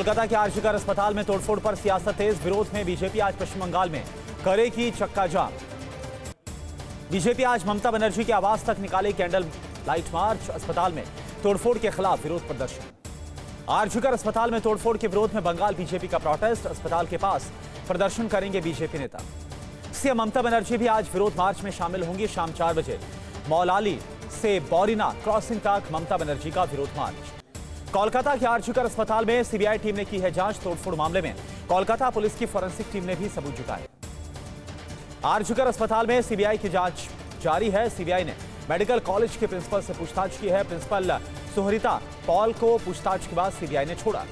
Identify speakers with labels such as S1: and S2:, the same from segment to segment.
S1: कोलकाता के आरजीकर अस्पताल में तोड़फोड़ पर सियासत तेज, विरोध में बीजेपी आज पश्चिम बंगाल में करेगी चक्का जाम। बीजेपी आज ममता बनर्जी के आवास तक निकाले कैंडल लाइट मार्च। अस्पताल में तोड़फोड़ के खिलाफ विरोध प्रदर्शन। आरजीकर अस्पताल में तोड़फोड़ के विरोध में बंगाल बीजेपी का प्रोटेस्ट। अस्पताल के पास प्रदर्शन करेंगे बीजेपी नेता। सीएम ममता बनर्जी भी आज विरोध मार्च में शामिल होंगी। शाम 4 बजे मौलाली से बोरीना क्रॉसिंग तक ममता बनर्जी का विरोध मार्च। कोलकाता के आरजीकर अस्पताल में सीबीआई टीम ने की है जांच। तोड़फोड़ मामले में कोलकाता पुलिस की फोरेंसिक टीम ने भी सबूत जुटाए। आरजीकर अस्पताल में सीबीआई की जांच जारी है। सीबीआई ने मेडिकल कॉलेज के प्रिंसिपल से पूछताछ की है। प्रिंसिपल सुहरिता पॉल को पूछताछ के बाद सीबीआई ने छोड़ा।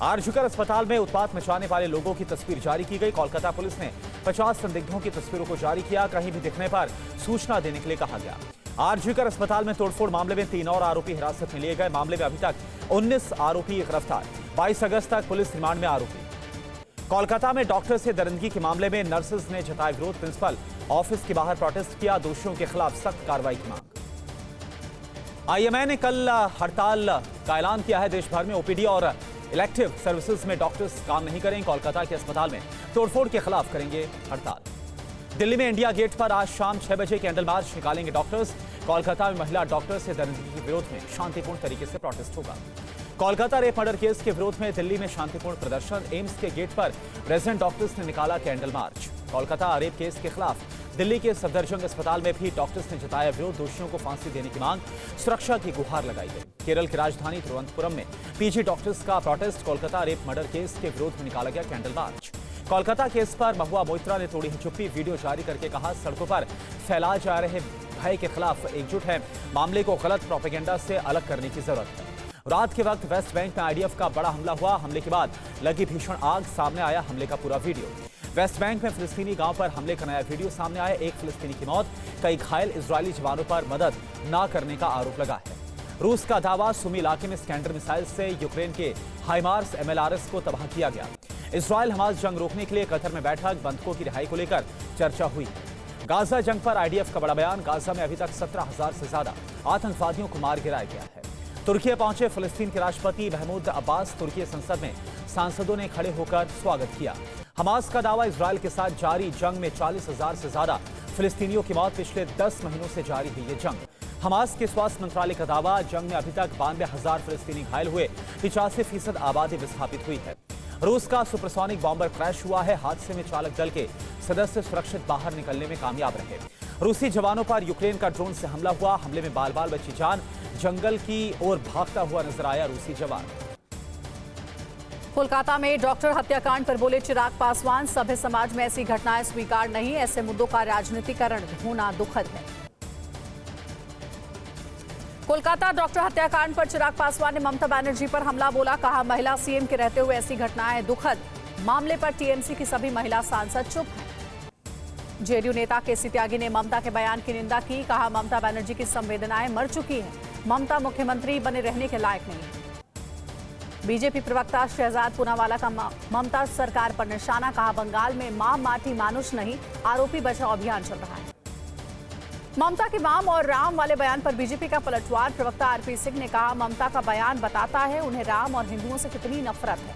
S1: आरजीकर अस्पताल में उत्पात मचाने वाले लोगों की तस्वीर जारी की गई। कोलकाता पुलिस ने 50 संदिग्धों की तस्वीरों को जारी किया। कहीं भी दिखने पर सूचना देने के लिए कहा गया। आरजीकर अस्पताल में तोड़फोड़ मामले में 3 और आरोपी हिरासत में लिए गए। मामले में अभी तक 19 आरोपी गिरफ्तार। 22 अगस्त तक पुलिस रिमांड में आरोपी। कोलकाता में डॉक्टर से दरिंदगी के मामले में नर्सेज ने जताया विरोध। प्रिंसिपल ऑफिस के बाहर प्रोटेस्ट किया। दोषियों के खिलाफ सख्त कार्रवाई की मांग। आईएमए ने कल हड़ताल का ऐलान किया है। देश भर में ओपीडी और इलेक्टिव सर्विसेज में डॉक्टर्स काम नहीं करेंगे। कोलकाता के अस्पताल में तोड़फोड़ के खिलाफ करेंगे हड़ताल। दिल्ली में इंडिया गेट पर आज शाम 6 बजे कैंडल मार्च निकालेंगे डॉक्टर्स। कोलकाता में महिला डॉक्टर से दरिंदगी के विरोध में शांतिपूर्ण तरीके से प्रोटेस्ट होगा। कोलकाता रेप मर्डर केस के विरोध में दिल्ली में शांतिपूर्ण प्रदर्शन। एम्स के गेट पर रेजिडेंट डॉक्टर्स ने निकाला candle march. Kolkata rape case के खिलाफ दिल्ली के सफदरजंग अस्पताल में भी डॉक्टर्स ने जताया विरोध। दोषियों को फांसी देने की मांग, सुरक्षा की गुहार लगाई गई। केरल की राजधानी तिरुवनंतपुरम में पीजी डॉक्टर्स का protest. Kolkata rape murder case के विरोध में निकाला गया कैंडल मार्च। कोलकाता केस पर महुआ मोइत्रा ने तोड़ी है चुप्पी। वीडियो जारी करके कहा, सड़कों पर फैलाए जा रहे भय के खिलाफ एकजुट है। मामले को गलत प्रोपेगेंडा से अलग करने की जरूरत है। रात के वक्त वेस्ट बैंक में आईडीएफ का बड़ा हमला हुआ। हमले के बाद लगी भीषण आग, सामने आया हमले का पूरा वीडियो। वेस्ट बैंक में फिलिस्तीनी गांव पर हमले का नया वीडियो सामने आया। एक फिलिस्तीनी की मौत, कई घायल। इजरायली जवानों पर मदद न करने का आरोप लगा है। रूस का दावा, सुमी इलाके में स्कैंडर मिसाइल से यूक्रेन के हाइमार्स MLRS को तबाह किया गया। इजरायल हमास जंग रोकने के लिए कतर में बैठक। बंधकों की रिहाई को लेकर चर्चा हुई। गाजा जंग पर आईडीएफ का बड़ा बयान। गाजा में अभी तक 17,000 से ज्यादा आतंकवादियों को मार गिराया गया है। तुर्की पहुंचे फिलिस्तीन के राष्ट्रपति महमूद अब्बास। तुर्की संसद में सांसदों ने खड़े होकर स्वागत किया। हमास का दावा, इजरायल के साथ जारी जंग में 40,000 से ज्यादा फिलिस्तीनियों की मौत। पिछले 10 महीनों से जारी है ये जंग। हमास के स्वास्थ्य मंत्रालय का दावा, जंग में अभी तक 92,000 फिलिस्तीनी घायल हुए। 85% आबादी विस्थापित हुई है। रूस का सुपरसोनिक बॉम्बर क्रैश हुआ है। हादसे में चालक दल के सदस्य सुरक्षित बाहर निकलने में कामयाब रहे। रूसी जवानों पर यूक्रेन का ड्रोन से हमला हुआ। हमले में बाल बाल बची जान। जंगल की ओर भागता हुआ नजर आया रूसी जवान।
S2: कोलकाता में डॉक्टर हत्याकांड पर बोले चिराग पासवान, सभ्य समाज में ऐसी घटनाएं स्वीकार नहीं। ऐसे मुद्दों का राजनीतिकरण होना दुखद है। कोलकाता डॉक्टर हत्याकांड पर चिराग पासवान ने ममता बनर्जी पर हमला बोला। कहा, महिला सीएम के रहते हुए ऐसी घटनाएं दुखद। मामले पर टीएमसी की सभी महिला सांसद चुप हैं। जेडीयू नेता केसी त्यागी ने ममता के बयान की निंदा की। कहा, ममता बनर्जी की संवेदनाएं मर चुकी हैं। ममता मुख्यमंत्री बने रहने के लायक नहीं है। बीजेपी प्रवक्ता शहजाद पूनावाला का ममता सरकार पर निशाना। कहा, बंगाल में मां माटी मानुष नहीं, आरोपी बचाओ अभियान चल रहा है। ममता के वाम और राम वाले बयान पर बीजेपी का पलटवार। प्रवक्ता आरपी सिंह ने कहा, ममता का बयान बताता है उन्हें राम और हिंदुओं से कितनी नफरत है।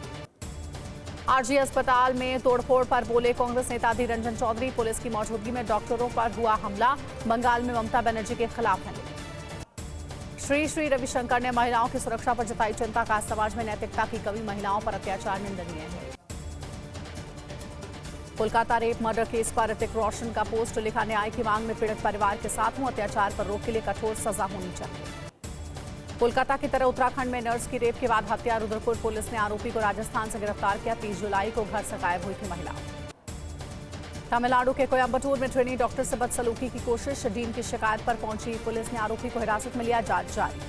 S2: आरजी अस्पताल में तोड़फोड़ पर बोले कांग्रेस नेता अधीर रंजन चौधरी। पुलिस की मौजूदगी में डॉक्टरों पर हुआ हमला। बंगाल में ममता बनर्जी के खिलाफ है। श्री रविशंकर ने महिलाओं की सुरक्षा पर जताई चिंता। का समाज में नैतिकता की कमी, महिलाओं पर अत्याचार निंदनीय है। कोलकाता रेप मर्डर केस पर ऋतिक रोशन का पोस्ट लिखा। न्याय की मांग में पीड़ित परिवार के साथ हूं। अत्याचार पर रोक के लिए कठोर सजा होनी चाहिए। कोलकाता की तरह उत्तराखंड में नर्स की रेप के बाद हत्या। रुद्रपुर पुलिस ने आरोपी को राजस्थान से गिरफ्तार किया। 30 जुलाई को घर से गायब हुई थी महिला। तमिलनाडु के कोयम्बटूर में ट्रेनी डॉक्टर से बदसलूकी की कोशिश। डीन की शिकायत पर पहुंची पुलिस ने आरोपी को हिरासत में लिया। जांच जारी।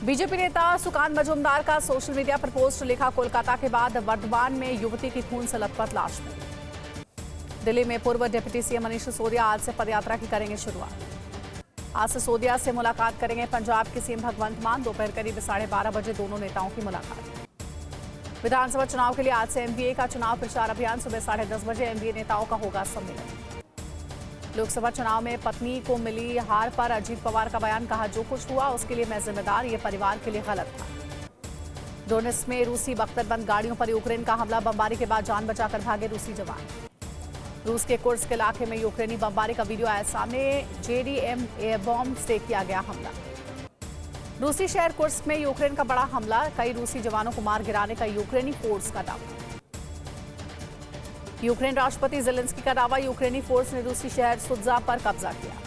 S2: बीजेपी नेता सुकांत मजूमदार का सोशल मीडिया पर पोस्ट लिखा। कोलकाता के बाद वर्धमान में युवती की खून से लथपथ लाश मिली। दिल्ली में पूर्व डिप्टी सीएम मनीष सिसोदिया आज से पदयात्रा की करेंगे शुरुआत। आज सिसोदिया से मुलाकात करेंगे पंजाब के सीएम भगवंत मान। दोपहर करीब 12:30 बजे दोनों नेताओं की मुलाकात। विधानसभा चुनाव के लिए आज से एमवीए का चुनाव प्रचार अभियान। सुबह 10:30 बजे एमवीए नेताओं का होगा सम्मेलन। लोकसभा चुनाव में पत्नी को मिली हार पर अजीत पवार का बयान। कहा, जो कुछ हुआ उसके लिए मैं जिम्मेदार, ये परिवार के लिए गलत था। डोनेट्स्क में रूसी बख्तरबंद गाड़ियों पर यूक्रेन का हमला, बमबारी के बाद जान बचाकर भागे रूसी जवान। रूस के कुर्स्क इलाके में यूक्रेनी बमबारी का वीडियो आया सामने, JDM एयर बॉम्ब से किया गया हमला। रूसी शहर कुर्स्क में यूक्रेन का बड़ा हमला, कई रूसी जवानों को मार गिराने का यूक्रेनी फोर्स का दावा। यूक्रेन राष्ट्रपति जेलेंस्की का दावा, यूक्रेनी फोर्स ने रूसी शहर सुत्जा पर कब्जा किया।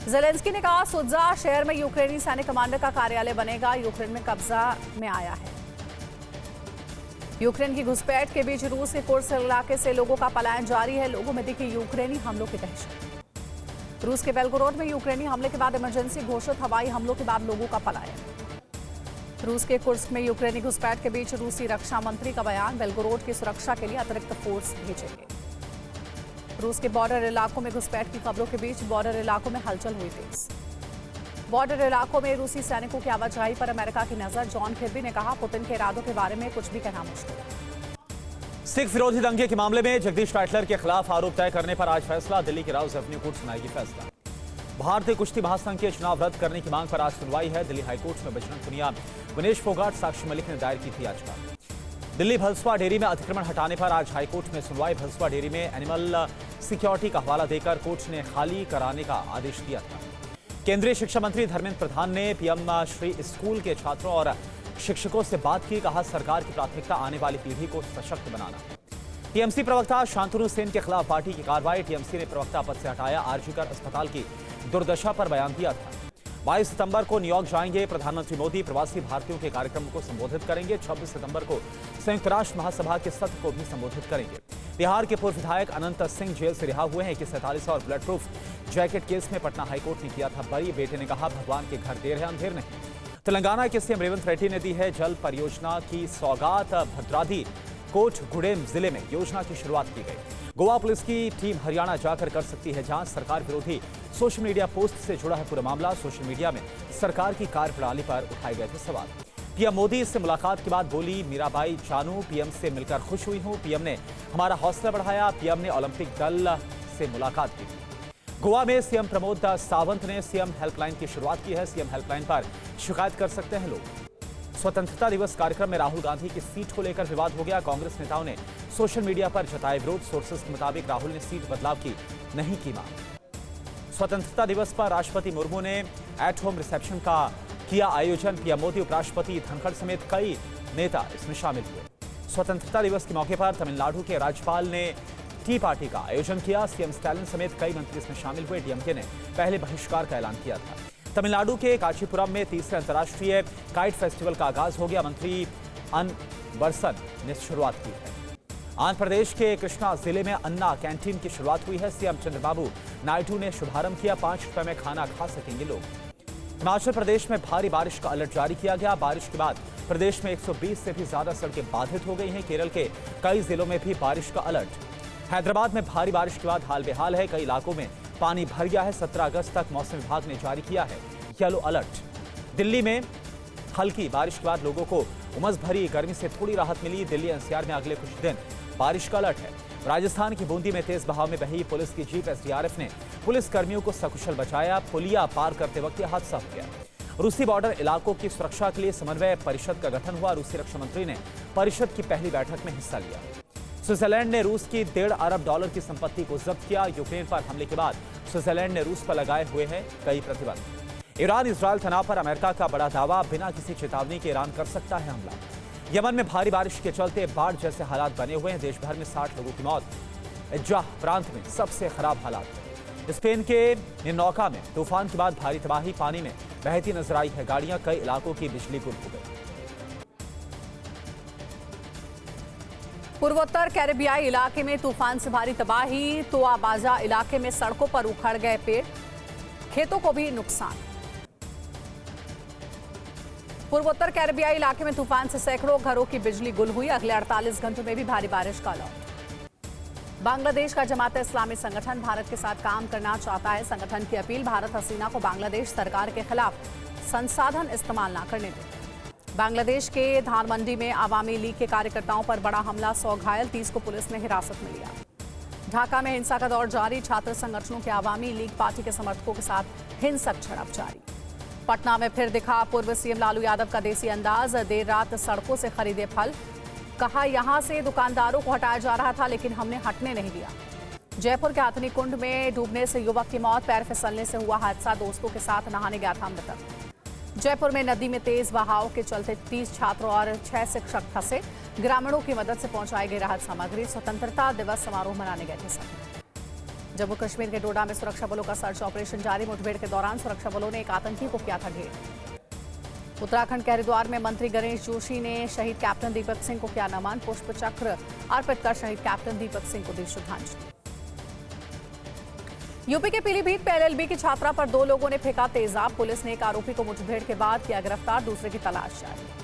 S2: जेलेंस्की ने कहा, सुत्जा शहर में यूक्रेनी सैनिक कमांडर का कार्यालय बनेगा, यूक्रेन में कब्जा में आया है। यूक्रेन की घुसपैठ के बीच रूस के कुर्स्क इलाके से लोगों का पलायन जारी है, लोगों में दिखी यूक्रेनी हमलों की दहशत। रूस के बेलगोरोड में यूक्रेनी हमले के बाद इमरजेंसी घोषित, हवाई हमलों के बाद लोगों का पलायन। रूस के कुर्स्क में यूक्रेनी घुसपैठ के बीच रूसी रक्षा मंत्री का बयान, बेलगोरोड की सुरक्षा के लिए अतिरिक्त फोर्स भेजेंगे। रूस के बॉर्डर इलाकों में घुसपैठ की खबरों के बीच बॉर्डर इलाकों में हलचल हुई तेज। बॉर्डर इलाकों में रूसी सैनिकों की आवाजाही पर अमेरिका की नजर, जॉन किर्बी ने कहा, पुतिन के इरादों के बारे में कुछ भी कहना मुश्किल है।
S1: सिख विरोधी दंगे के मामले में जगदीश टाइटलर के खिलाफ आरोप तय करने पर आज फैसला, दिल्ली की राउज एवेन्यू कोर्ट सुनाएगी फैसला। भारतीय कुश्ती महासंघ के चुनाव रद्द करने की मांग पर आज सुनवाई है। दिल्ली हाईकोर्ट में बजरंग पुनिया, विनेश फोगाट, साक्षी मलिक ने दायर की थी याचिका। दिल्ली भलसवा डेयरी में अतिक्रमण हटाने पर आज हाईकोर्ट में सुनवाई। भलसवा डेयरी में एनिमल सिक्योरिटी का हवाला देकर कोर्ट ने खाली कराने का आदेश दिया था। केंद्रीय शिक्षा मंत्री धर्मेंद्र प्रधान ने पीएम श्री स्कूल के छात्रों और शिक्षकों से बात की, कहा, सरकार की प्राथमिकता आने वाली पीढ़ी को सशक्त बनाना। टीएमसी प्रवक्ता शांतनु सेन के खिलाफ पार्टी की कार्रवाई, टीएमसी ने प्रवक्ता पद से हटाया। आरजीकर अस्पताल की दुर्दशा पर बयान दिया था। 22 सितंबर को न्यूयॉर्क जाएंगे प्रधानमंत्री मोदी, प्रवासी भारतीयों के कार्यक्रम को संबोधित करेंगे। 26 सितंबर को संयुक्त राष्ट्र महासभा के सत्र को भी संबोधित करेंगे। बिहार के पूर्व विधायक अनंत सिंह जेल से रिहा हुए हैं। 41 और बुलेट प्रूफ जैकेट केस में पटना हाईकोर्ट ने किया था बरी। बेटे ने कहा, भगवान के घर देर है, अंधेर नहीं। तेलंगाना के सीएम रेवंत रेड्डी ने दी है जल परियोजना की सौगात। भद्राद्री कोटगुडेम जिले में योजना की शुरुआत की गई। गोवा पुलिस की टीम हरियाणा जाकर कर सकती है जांच। सरकार विरोधी सोशल मीडिया पोस्ट से जुड़ा है पूरा मामला। सोशल मीडिया में सरकार की कार्यप्रणाली पर उठाए गए थे सवाल। पीएम मोदी से मुलाकात के बाद बोली मीराबाई चानू, पीएम से मिलकर खुश हुई हूं, पीएम ने हमारा हौसला बढ़ाया। पीएम ने ओलंपिक दल से मुलाकात की। गोवा में सीएम प्रमोद सावंत ने सीएम हेल्पलाइन की शुरुआत की है। सीएम हेल्पलाइन पर शिकायत कर सकते हैं लोग। स्वतंत्रता दिवस कार्यक्रम में राहुल गांधी की सीट को लेकर विवाद हो गया। कांग्रेस नेताओं ने सोशल मीडिया पर जताए विरोध। सोर्सेस के मुताबिक राहुल ने सीट बदलाव की नहीं की मांग। स्वतंत्रता दिवस पर राष्ट्रपति मुर्मू ने एट होम रिसेप्शन का किया आयोजन। पीएम मोदी, उपराष्ट्रपति धनखड़ समेत कई नेता इसमें शामिल हुए। स्वतंत्रता दिवस के मौके पर तमिलनाडु के राज्यपाल ने टी पार्टी का आयोजन किया। सीएम स्टालिन समेत कई मंत्री इसमें शामिल हुए। डीएमके ने पहले बहिष्कार का ऐलान किया था। तमिलनाडु के कांचीपुरम में तीसरे अंतर्राष्ट्रीय काइट फेस्टिवल का आगाज हो गया। मंत्री अनबरसन ने शुरुआत की है। आंध्र प्रदेश के कृष्णा जिले में अन्ना कैंटीन की शुरुआत हुई है। सीएम चंद्रबाबू नायडू ने शुभारंभ किया। 5 रुपए में खाना खा सकेंगे लोग। हिमाचल प्रदेश में भारी बारिश का अलर्ट जारी किया गया। बारिश के बाद प्रदेश में 120 से भी ज्यादा सड़कें बाधित हो गई हैं। केरल के कई जिलों में भी बारिश का अलर्ट। हैदराबाद में भारी बारिश के बाद हाल बेहाल है। कई इलाकों में पानी भर गया है। 17 अगस्त तक मौसम विभाग ने जारी किया है येलो अलर्ट। दिल्ली में हल्की बारिश के बाद लोगों को उमस भरी गर्मी से थोड़ी राहत मिली। दिल्ली एनसीआर में अगले कुछ दिन बारिश का अलर्ट है। राजस्थान की बूंदी में तेज बहाव में बही पुलिस की जीप। एसडीआरएफ ने पुलिस कर्मियों को सकुशल बचाया। पुलिया पार करते वक्त यह हादसा हो गया। रूसी बॉर्डर इलाकों की सुरक्षा के लिए समन्वय परिषद का गठन हुआ। रूसी रक्षा मंत्री ने परिषद की पहली बैठक में हिस्सा लिया। स्विट्जरलैंड ने रूस की $1.5 अरब की संपत्ति को जब्त किया। यूक्रेन पर हमले के बाद स्विट्जरलैंड ने रूस पर लगाए हुए हैं कई प्रतिबंध। ईरान इजरायल तनाव पर अमेरिका का बड़ा दावा, बिना किसी चेतावनी के ईरान कर सकता है हमला। यमन में भारी बारिश के चलते बाढ़ जैसे हालात बने हुए हैं। देश भर में 60 लोगों की मौत। इज्जाह प्रांत में सबसे खराब हालात। स्पेन के निन्नौका में तूफान के बाद भारी तबाही, पानी में बहती नजर आई है गाड़ियां। कई इलाकों की बिजली गुल हो गई।
S2: पूर्वोत्तर कैरेबियाई इलाके में तूफान से भारी तबाही। तोआ बाजा इलाके में सड़कों पर उखड़ गए पेड़, खेतों को भी नुकसान। पूर्वोत्तर कैरेबियाई इलाके में तूफान से सैकड़ों घरों की बिजली गुल हुई। अगले 48 घंटों में भी भारी बारिश का अलर्ट। बांग्लादेश का जमात इस्लामी संगठन भारत के साथ काम करना चाहता है। संगठन की अपील, भारत हसीना को बांग्लादेश सरकार के खिलाफ संसाधन इस्तेमाल न करने दें। बांग्लादेश के धानमंडी में आवामी लीग के कार्यकर्ताओं पर बड़ा हमला, 100 घायल, 30 को पुलिस ने हिरासत में लिया। ढाका में हिंसा का दौर जारी, छात्र संगठनों के आवामी लीग पार्टी के समर्थकों के साथ हिंसक झड़प जारी। पटना में फिर दिखा पूर्व सीएम लालू यादव का देसी अंदाज। देर रात सड़कों से खरीदे फल, कहा यहां से दुकानदारों को हटाया जा रहा था लेकिन हमने हटने नहीं दिया। जयपुर के आथनी कुंड में डूबने से युवक की मौत, पैर फिसलने से हुआ हादसा, दोस्तों के साथ नहाने गया था मृतक। जयपुर में नदी में तेज बहाव के चलते 30 छात्रों और 6 शिक्षक फंसे, ग्रामीणों की मदद से पहुंचाई गई राहत सामग्री। स्वतंत्रता दिवस समारोह मनाने गए थे सब। जम्मू कश्मीर के डोडा में सुरक्षा बलों का सर्च ऑपरेशन जारी। मुठभेड़ के दौरान सुरक्षा बलों ने एक आतंकी को किया था घेर। उत्तराखंड के हरिद्वार में मंत्री गणेश जोशी ने शहीद कैप्टन दीपक सिंह को किया नमन, पुष्प चक्र अर्पित कर शहीद कैप्टन दीपक सिंह को दी श्रद्धांजलि। यूपी के पीलीभीत में एलएलबी की छात्रा पर 2 लोगों ने फेंका तेजाब, पुलिस ने एक आरोपी को मुठभेड़ के बाद किया गिरफ्तार, दूसरे की तलाश जारी।